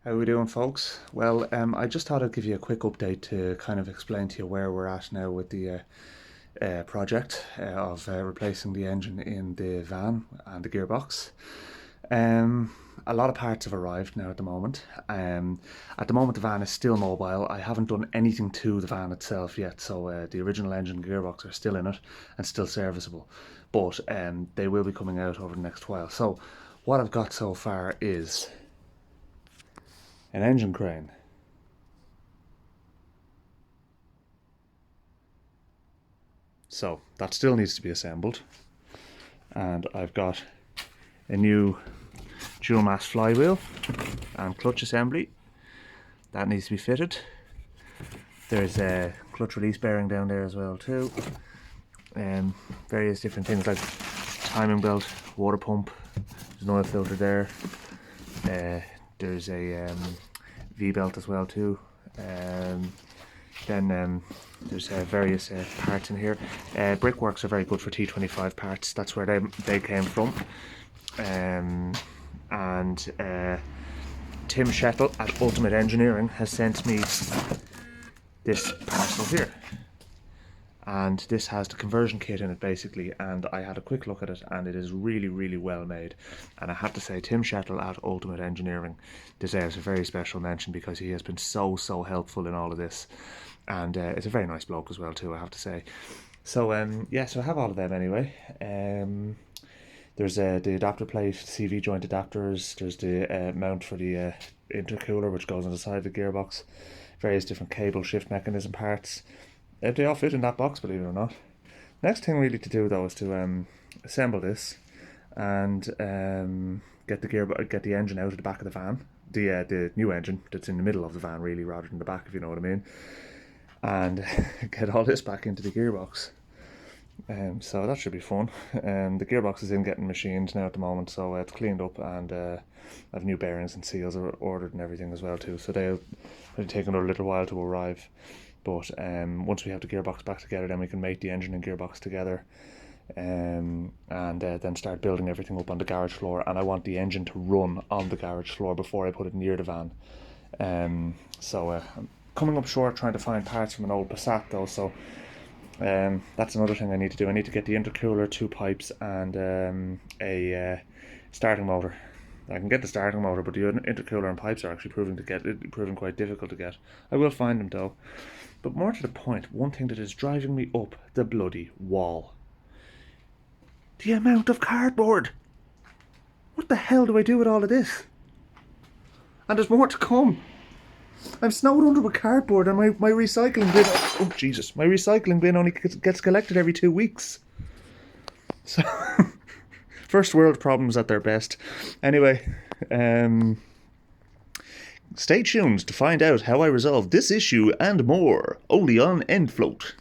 How are we doing, folks? Well, I just thought I'd give you a quick update to kind of explain to you where we're at now with the project of replacing the engine in the van and the gearbox. A lot of parts have arrived now at the moment. At the moment, the van is still mobile. I haven't done anything to the van itself yet, so the original engine and gearbox are still in it and still serviceable. But they will be coming out over the next while. So what I've got so far is an engine crane, so that still needs to be assembled, and I've got a new dual mass flywheel and clutch assembly that needs to be fitted. There's a clutch release bearing down there as well too, and various different things like timing belt, water pump, there's an oil filter there. There's a V-belt as well too. Then there's various parts in here. Brickworks are very good for T25 parts. That's where they came from. And Tim Shettle at Ultimate Engineering has sent me this parcel here. And this has the conversion kit in it basically, and I had a quick look at it and it is really, really well made. And I have to say, Tim Shettle at Ultimate Engineering deserves a very special mention because he has been so helpful in all of this. And it's a very nice bloke as well too, I have to say. So yeah, so I have all of them anyway. There's the adapter plate, CV joint adapters, there's the mount for the intercooler which goes on the side of the gearbox, various different cable shift mechanism parts. They all fit in that box, believe it or not. Next thing really to do though is to assemble this and get the engine out of the back of the van, the new engine that's in the middle of the van really, rather than the back, if you know what I mean, and get all this back into the gearbox. So that should be fun. The gearbox is in getting machined now at the moment, so it's cleaned up, and I have new bearings and seals are ordered and everything as well too. So they'll take another little while to arrive. But once we have the gearbox back together, then we can mate the engine and gearbox together, and then start building everything up on the garage floor. And I want the engine to run on the garage floor before I put it near the van. So I'm coming up short trying to find parts from an old Passat though, so that's another thing I need to do. I need to get the intercooler, 2 pipes, and a starting motor. I can get the starting motor, but the intercooler and pipes are actually proving quite difficult to get. I will find them though. But more to the point, one thing that is driving me up the bloody wall: the amount of cardboard. What the hell do I do with all of this? And there's more to come. I'm snowed under with cardboard, and my recycling bin, oh Jesus, my recycling bin only gets collected every 2 weeks. So first world problems at their best. Anyway, stay tuned to find out how I resolve this issue and more, only on End Float.